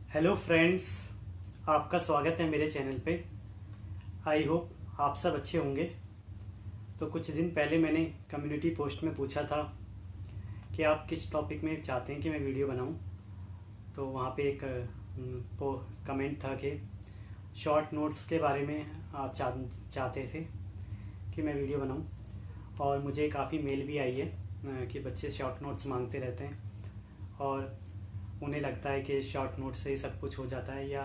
Hello friends, आपका स्वागत है मेरे चैनल पे। आई होप आप सब अच्छे होंगे। तो कुछ दिन पहले मैंने कम्युनिटी पोस्ट में पूछा था कि आप किस टॉपिक में चाहते हैं कि मैं वीडियो बनाऊं। तो वहाँ पे एक कमेंट था कि शॉर्ट नोट्स के बारे में आप चाहते थे कि मैं वीडियो बनाऊं। और मुझे काफ़ी मेल भी आई है कि बच्चे शॉर्ट नोट्स मांगते रहते हैं और उन्हें लगता है कि शॉर्ट नोट्स से ही सब कुछ हो जाता है, या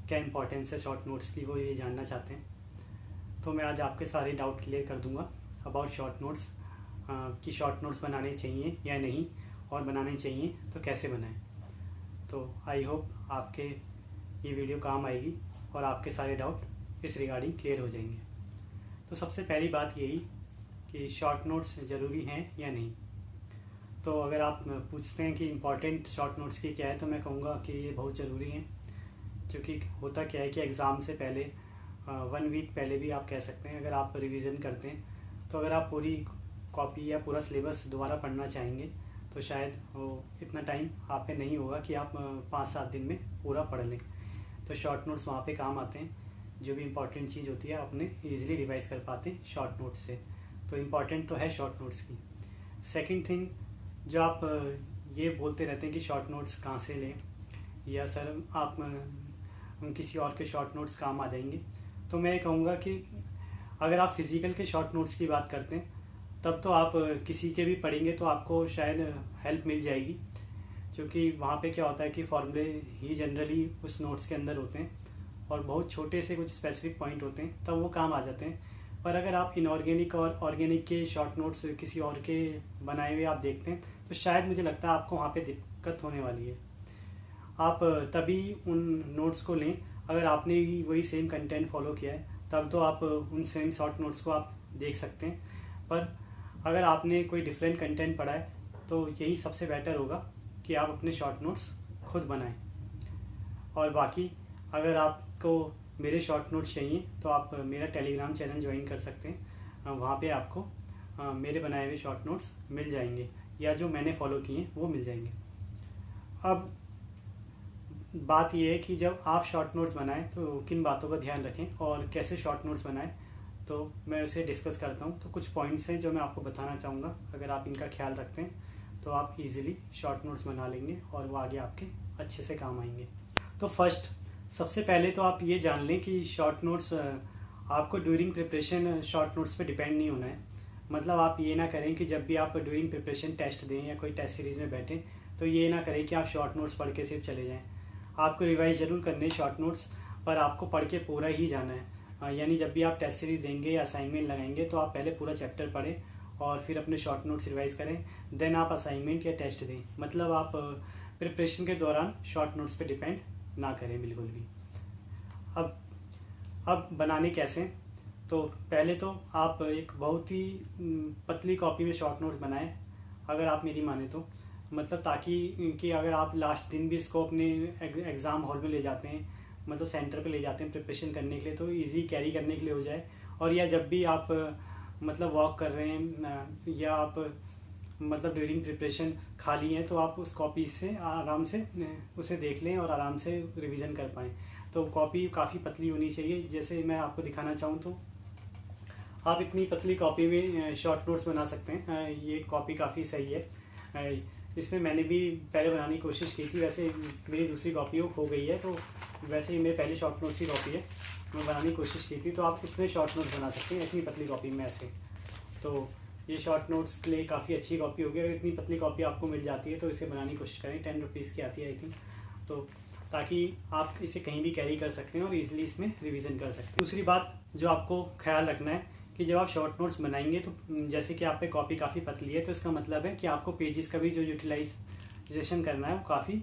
क्या इंपॉर्टेंस है शॉर्ट नोट्स की, वो ये जानना चाहते हैं। तो मैं आज आपके सारे डाउट क्लियर कर दूंगा अबाउट शॉर्ट नोट्स, कि शॉर्ट नोट्स बनाने चाहिए या नहीं, और बनाने चाहिए तो कैसे बनाएं। तो आई होप आपके ये वीडियो काम आएगी और आपके सारे डाउट इस रिगार्डिंग क्लियर हो जाएंगे। तो सबसे पहली बात यही कि शॉर्ट नोट्स ज़रूरी हैं या नहीं। तो अगर आप पूछते हैं कि इम्पॉर्टेंट शॉर्ट नोट्स की क्या है, तो मैं कहूँगा कि ये बहुत ज़रूरी हैं। क्योंकि होता क्या है कि एग्ज़ाम से पहले 1 वीक पहले भी आप कह सकते हैं, अगर आप रिवीजन करते हैं, तो अगर आप पूरी कॉपी या पूरा सिलेबस दोबारा पढ़ना चाहेंगे तो शायद वो इतना टाइम आप पे नहीं होगा कि आप 5-7 दिन में पूरा पढ़ लें। तो शॉर्ट नोट्स वहाँ पे काम आते हैं। जो भी इम्पॉर्टेंट चीज़ होती है अपने ईजिली रिवाइज़ कर पाते हैं शॉर्ट नोट्स से। तो इम्पॉर्टेंट तो है शॉर्ट नोट्स की। सेकंड थिंग, जो आप ये बोलते रहते हैं कि शॉर्ट नोट्स कहाँ से लें, या सर आप किसी और के शॉर्ट नोट्स काम आ जाएंगे, तो मैं कहूँगा कि अगर आप फिज़िकल के शॉर्ट नोट्स की बात करते हैं तब तो आप किसी के भी पढ़ेंगे तो आपको शायद हेल्प मिल जाएगी। क्योंकि वहाँ पे क्या होता है कि फॉर्मूले ही जनरली उस नोट्स के अंदर होते हैं और बहुत छोटे से कुछ स्पेसिफिक पॉइंट होते हैं, तब वो काम आ जाते हैं। पर अगर आप इनऑर्गेनिक और ऑर्गेनिक के शॉर्ट नोट्स किसी और के बनाए हुए आप देखते हैं, तो शायद मुझे लगता है आपको वहाँ पे दिक्कत होने वाली है। आप तभी उन नोट्स को लें अगर आपने भी वही सेम कंटेंट फॉलो किया है, तब तो आप उन सेम शॉर्ट नोट्स को आप देख सकते हैं। पर अगर आपने कोई डिफरेंट कंटेंट पढ़ा है तो यही सबसे बेटर होगा कि आप अपने शॉर्ट नोट्स खुद बनाएं। और बाकी अगर आपको मेरे शॉर्ट नोट्स चाहिए तो आप मेरा टेलीग्राम चैनल ज्वाइन कर सकते हैं। वहाँ पे आपको मेरे बनाए हुए शॉर्ट नोट्स मिल जाएंगे, या जो मैंने फॉलो किए हैं वो मिल जाएंगे। अब बात यह है कि जब आप शॉर्ट नोट्स बनाएं तो किन बातों का ध्यान रखें और कैसे शॉर्ट नोट्स बनाएं, तो मैं उसे डिस्कस करता हूं। तो कुछ पॉइंट्स हैं जो मैं आपको बताना चाहूँगा। अगर आप इनका ख्याल रखते हैं तो आप इजीली शॉर्ट नोट्स बना लेंगे और वो आगे आपके अच्छे से काम आएंगे। तो फर्स्ट, सबसे पहले तो आप ये जान लें कि शॉर्ट नोट्स आपको ड्यूरिंग प्रिपरेशन शॉर्ट नोट्स पे डिपेंड नहीं होना है। मतलब आप ये ना करें कि जब भी आप ड्यूरिंग प्रिपरेशन टेस्ट दें या कोई टेस्ट सीरीज़ में बैठें तो ये ना करें कि आप शॉर्ट नोट्स पढ़ के सिर्फ चले जाएं। आपको रिवाइज ज़रूर करने शॉर्ट नोट्स, पर आपको पढ़ के पूरा ही जाना है। यानी जब भी आप टेस्ट सीरीज़ देंगे या असाइनमेंट लगाएंगे तो आप पहले पूरा चैप्टर पढ़ें और फिर अपने शॉर्ट नोट्स रिवाइज करें, देन आप असाइनमेंट या टेस्ट दें। मतलब आप प्रिपरेशन के दौरान शॉर्ट नोट्स पे डिपेंड ना करें बिल्कुल भी। अब बनाने कैसे, तो पहले तो आप एक बहुत ही पतली कॉपी में शॉर्ट नोट्स बनाएं अगर आप मेरी माने तो। मतलब ताकि कि अगर आप लास्ट दिन भी इसको अपने एग्ज़ाम हॉल में ले जाते हैं, मतलब सेंटर पे ले जाते हैं प्रिपरेशन करने के लिए, तो इजी कैरी करने के लिए हो जाए। और या जब भी आप मतलब वॉक कर रहे हैं या आप मतलब ड्यूरिंग प्रिपरेशन खाली हैं, तो आप उस कॉपी से आराम से उसे देख लें और आराम से रिवीजन कर पाएँ। तो कॉपी काफ़ी पतली होनी चाहिए। जैसे मैं आपको दिखाना चाहूँ तो आप इतनी पतली कॉपी में शॉर्ट नोट्स बना सकते हैं। ये कॉपी काफ़ी सही है। इसमें मैंने भी पहले बनाने की कोशिश की थी, वैसे मेरी दूसरी कॉपी वो खो गई है, तो वैसे ही मेरे पहले शॉर्ट नोट्स की कॉपी है, मैं बनाने की कोशिश की थी। तो आप इसमें शॉर्ट नोट्स बना सकते हैं इतनी पतली कॉपी में ऐसे। तो ये शॉर्ट नोट्स के लिए काफ़ी अच्छी कॉपी होगी। अगर इतनी पतली कॉपी आपको मिल जाती है तो इसे बनाने की कोशिश करें। 10 रुपीज़ की आती है आई थिंक, तो ताकि आप इसे कहीं भी कैरी कर सकते हैं और इजीली इसमें रिवीजन कर सकते हैं। दूसरी बात जो आपको ख्याल रखना है कि जब आप शॉर्ट नोट्स बनाएंगे तो जैसे कि आप पे कॉपी काफ़ी पतली है, तो इसका मतलब है कि आपको पेजेस का भी जो यूटिलाइजेशन करना है वो काफ़ी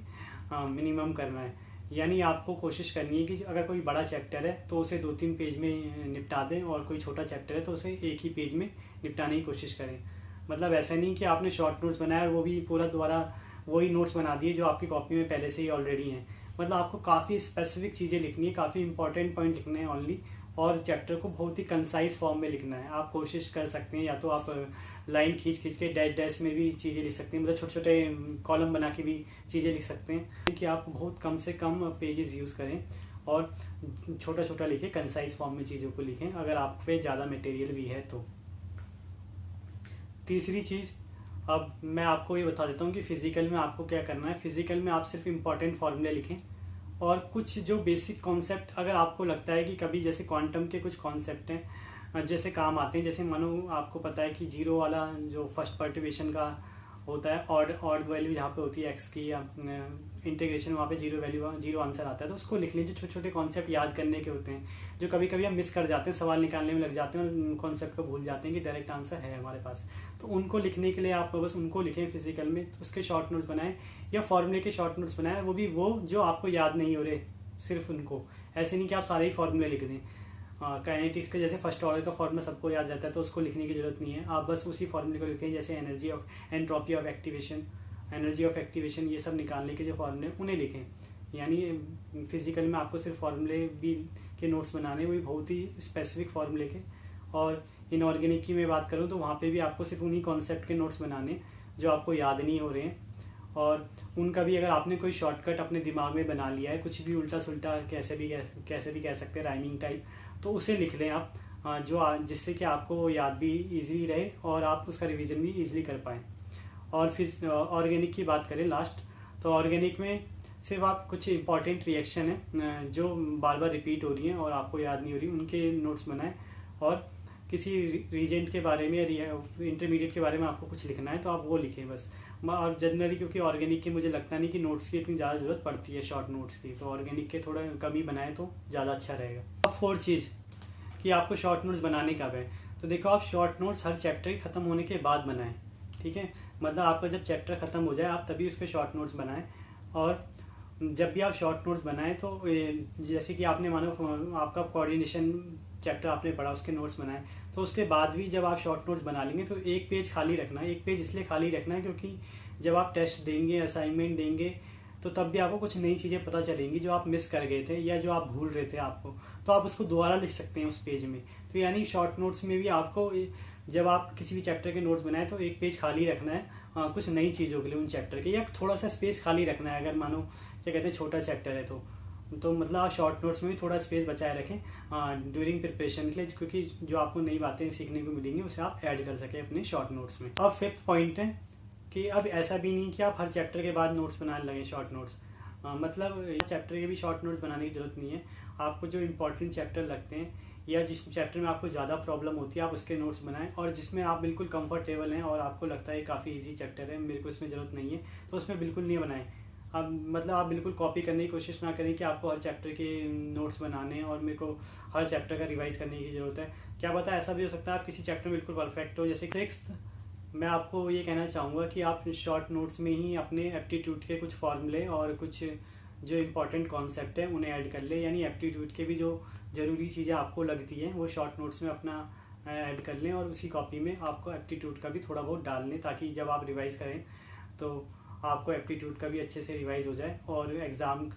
मिनिमम करना है। यानी आपको कोशिश करनी है कि अगर कोई बड़ा चैप्टर है तो उसे 2-3 पेज में निपटा दें, और कोई छोटा चैप्टर है तो उसे एक ही पेज में निपटाने की कोशिश करें। मतलब ऐसा नहीं कि आपने शॉर्ट नोट्स बनाया और वो भी पूरा दोबारा वही नोट्स बना दिए जो आपकी कॉपी में पहले से ही ऑलरेडी हैं। मतलब आपको काफ़ी स्पेसिफिक चीज़ें लिखनी है, काफ़ी इंपॉर्टेंट पॉइंट लिखने हैं ओनली, और चैप्टर को बहुत ही कंसाइज फॉर्म में लिखना है। आप कोशिश कर सकते हैं, या तो आप लाइन खींच खींच के डैश डैश में भी चीज़ें लिख सकते हैं, मतलब छोटे छोटे कॉलम बना के भी चीज़ें लिख सकते हैं, कि आप बहुत कम से कम पेजेस यूज़ करें और छोटा छोटा लिखें, कंसाइज फॉर्म में चीज़ों को लिखें अगर आप पे ज़्यादा मटेरियल भी है तो। तीसरी चीज़, अब मैं आपको ये बता देता हूँ कि फ़िज़िकल में आपको क्या करना है। फ़िज़िकल में आप सिर्फ इम्पॉर्टेंट फार्मूले लिखें और कुछ जो बेसिक कॉन्सेप्ट अगर आपको लगता है कि कभी जैसे क्वांटम के कुछ कॉन्सेप्ट हैं जैसे काम आते हैं, जैसे मानो आपको पता है कि जीरो वाला जो फर्स्ट पर्टिवेशन का होता है, ऑड वैल्यू जहाँ पे होती है एक्स की, या इंटीग्रेशन वहाँ पे जीरो वैल्यू जीरो आंसर आता है, तो उसको लिख लीजिए। छोटे छोटे कॉन्सेप्ट याद करने के होते हैं जो कभी कभी हम मिस कर जाते हैं, सवाल निकालने में लग जाते हैं और कॉन्सेप्ट को भूल जाते हैं कि डायरेक्ट आंसर है हमारे पास। तो उनको लिखने के लिए आप बस उनको लिखें फिजिकल में, तो उसके शॉर्ट नोट्स बनाएं या फॉर्मूले के शॉर्ट नोट्स बनाएं, वो जो आपको याद नहीं हो रहे, सिर्फ उनको। ऐसे नहीं कि आप सारे ही फॉर्मूले लिख दें। काइनेटिक्स के जैसे फर्स्ट ऑर्डर का फॉर्मूला सबको याद रहता है, तो उसको लिखने की ज़रूरत नहीं है, आप बस उसी फॉर्मूले को लिखें। जैसे entropy of activation, energy of activation, ये सब निकालने के जो फॉर्मूले उन्हें लिखें। यानी फिजिकल में आपको सिर्फ फार्मूले भी के नोट्स बनाने, वो भी बहुत ही स्पेसिफिक फार्मूले के। और इनऑर्गेनिक की मैं बात करूँ तो वहाँ पे भी आपको सिर्फ उन्हीं कॉन्सेप्ट के नोट्स बनाने जो आपको याद नहीं हो रहे हैं, और उनका भी अगर आपने कोई शॉर्टकट अपने दिमाग में बना लिया है, कुछ भी उल्टा सुल्टा कैसे भी कह सकते हैं, राइमिंग टाइप, तो उसे लिख लें आप, जिससे कि आपको याद भी ईजिली रहे और आप उसका रिवीजन भी ईजिली कर पाएँ। और फिर ऑर्गेनिक की बात करें लास्ट, तो ऑर्गेनिक में सिर्फ आप कुछ इंपॉर्टेंट रिएक्शन है जो बार बार रिपीट हो रही हैं और आपको याद नहीं हो रही, उनके नोट्स बनाएं। और किसी रीजेंट के बारे में या इंटरमीडिएट के बारे में आपको कुछ लिखना है तो आप वो लिखें बस। और जनरली क्योंकि ऑर्गेनिक की मुझे लगता नहीं कि नोट्स की इतनी ज़्यादा ज़रूरत पड़ती है, शॉर्ट नोट्स की, तो ऑर्गेनिक के थोड़ा कम ही बनाएं तो ज़्यादा अच्छा रहेगा। अब फोर्थ चीज़ कि आपको शॉर्ट नोट्स बनाने कब है, तो देखो आप शॉर्ट नोट्स हर चैप्टर के ख़त्म होने के बाद बनाएं, ठीक है। मतलब आपका जब चैप्टर ख़त्म हो जाए आप तभी उसके शॉर्ट नोट्स बनाएं। और जब भी आप शॉर्ट नोट्स बनाएं तो जैसे कि आपने मानो आपका कोऑर्डिनेशन चैप्टर आपने पढ़ा, उसके नोट्स बनाए, तो उसके बाद भी जब आप शॉर्ट नोट्स बना लेंगे तो एक पेज खाली रखना है। एक पेज इसलिए खाली रखना है क्योंकि जब आप टेस्ट देंगे, असाइनमेंट देंगे, तो तब भी आपको कुछ नई चीज़ें पता चलेंगी जो आप मिस कर गए थे या जो आप भूल रहे थे आपको, तो आप उसको दोबारा लिख सकते हैं उस पेज में। तो यानी शॉर्ट नोट्स में भी आपको जब आप किसी भी चैप्टर के नोट्स बनाए तो एक पेज खाली रखना है कुछ नई चीज़ों के लिए उन चैप्टर के, या थोड़ा सा स्पेस खाली रखना है। अगर मानो क्या कहते हैं छोटा चैप्टर है तो मतलब आप शॉर्ट नोट्स में भी थोड़ा स्पेस बचाए रखें ड्यूरिंग प्रिपरेशन के लिए, क्योंकि जो आपको नई बातें सीखने को मिलेंगी उसे आप ऐड कर सकें अपने शॉर्ट नोट्स में। अब फिफ्थ पॉइंट है कि अब ऐसा भी नहीं कि आप हर चैप्टर के बाद नोट्स बनाने लगें शॉर्ट नोट्स। मतलब चैप्टर के भी शॉर्ट नोट्स बनाने की ज़रूरत नहीं है। आपको जो इंपॉर्टेंट चैप्टर लगते हैं या जिस चैप्टर में आपको ज़्यादा प्रॉब्लम होती है आप उसके नोट्स बनाएं, और जिसमें आप बिल्कुल कंफर्टेबल हैं और आपको लगता है काफ़ी इजी चैप्टर है, मेरे को इसमें ज़रूरत नहीं है, तो उसमें बिल्कुल नहीं बनाएं। अब मतलब आप बिल्कुल कॉपी करने की कोशिश ना करें कि आपको हर चैप्टर के नोट्स बनाने और मेरे को हर चैप्टर का रिवाइज़ करने की ज़रूरत है। क्या पता ऐसा भी हो सकता है आप किसी चैप्टर में बिल्कुल परफेक्ट हो। जैसे सिक्स्थ, मैं आपको ये कहना चाहूँगा कि आप शॉर्ट नोट्स में ही अपने एप्टीट्यूड के कुछ फॉर्मूले और कुछ जो इम्पोर्टेंट कॉन्सेप्ट है उन्हें ऐड कर ले। यानी एप्टीट्यूड के भी जो ज़रूरी चीज़ें आपको लगती हैं वो शॉर्ट नोट्स में अपना ऐड कर लें, और उसी कॉपी में आपको एप्टीट्यूड का भी थोड़ा बहुत डाल लें, ताकि जब आप रिवाइज़ करें तो आपको एप्टीट्यूड का भी अच्छे से रिवाइज़ हो जाए, और एग्ज़ाम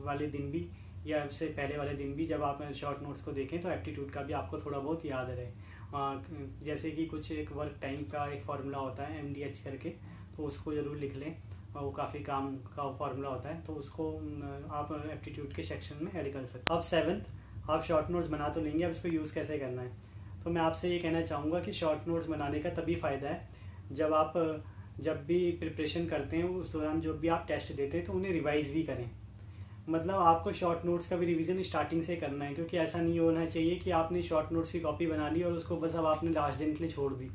वाले दिन भी या उससे पहले वाले दिन भी जब आप शॉर्ट नोट्स को देखें तो एप्टीट्यूड का भी आपको थोड़ा बहुत याद रहे। जैसे कि कुछ एक वर्क टाइम का एक फार्मूला होता है MDH करके, तो उसको ज़रूर लिख लें, वो काफ़ी काम का फार्मूला होता है, तो उसको आप एप्टीट्यूड के सेक्शन में ऐड कर सकते हैं। अब सेवन्थ, आप शॉर्ट नोट्स बना तो लेंगे, अब इसको यूज़ कैसे करना है। तो मैं आपसे ये कहना चाहूँगा कि शॉर्ट नोट्स बनाने का तभी फ़ायदा है जब भी प्रिपरेशन करते हैं उस दौरान जो भी आप टेस्ट देते हैं तो उन्हें रिवाइज़ भी करें। मतलब आपको शॉर्ट नोट्स का भी रिवीजन स्टार्टिंग से करना है, क्योंकि ऐसा नहीं होना चाहिए कि आपने शॉर्ट नोट्स की कॉपी बना ली और उसको बस अब आपने लास्ट दिन के लिए छोड़ दी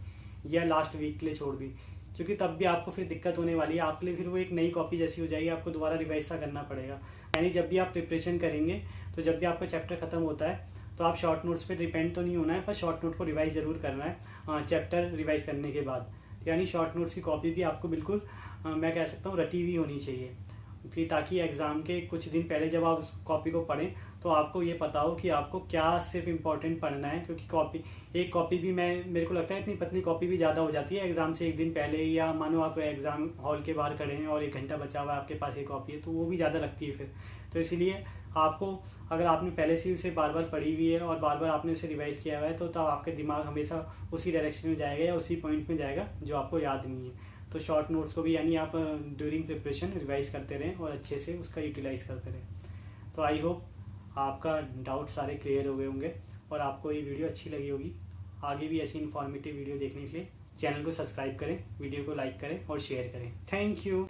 या लास्ट वीक के लिए छोड़ दी, क्योंकि तब भी आपको फिर दिक्कत होने वाली है आपके लिए। फिर वो एक नई कॉपी जैसी हो जाएगी, आपको दोबारा रिवाइज सा करना पड़ेगा। यानी जब भी आप प्रिपरेशन करेंगे तो जब भी आपका चैप्टर ख़त्म होता है तो आप शॉर्ट नोट्स पे डिपेंड तो नहीं होना है, पर शॉर्ट नोट को रिवाइज़ ज़रूर करना है चैप्टर रिवाइज़ करने के बाद। यानी शॉर्ट नोट्स की कॉपी भी आपको बिल्कुल मैं कह सकता हूँ रटी हुई होनी चाहिए। कि ताकि एग्ज़ाम के कुछ दिन पहले जब आप उस कॉपी को पढ़ें तो आपको ये पता हो कि आपको क्या सिर्फ इम्पोर्टेंट पढ़ना है। क्योंकि एक कॉपी भी मेरे को लगता है इतनी पतली कॉपी भी ज़्यादा हो जाती है एग्ज़ाम से एक दिन पहले, या मानो आप एग्ज़ाम हॉल के बाहर खड़े हैं और 1 घंटा बचा हुआ है, आपके पास एक कॉपी है, तो वो भी ज़्यादा लगती है फिर। तो इसीलिए आपको, अगर आपने पहले से ही उसे बार बार पढ़ी हुई है और बार बार आपने उसे रिवाइज़ किया हुआ है, तो तब आपके दिमाग हमेशा उसी डायरेक्शन में जाएगा या उसी पॉइंट में जाएगा जो आपको याद नहीं है। तो शॉर्ट नोट्स को भी यानी आप ड्यूरिंग प्रिपरेशन रिवाइज़ करते रहें और अच्छे से उसका यूटिलाइज़ करते रहें। तो आई होप आपका डाउट सारे क्लियर हो गए होंगे और आपको ये वीडियो अच्छी लगी होगी। आगे भी ऐसी इन्फॉर्मेटिव वीडियो देखने के लिए चैनल को सब्सक्राइब करें, वीडियो को लाइक करें और शेयर करें। Thank you.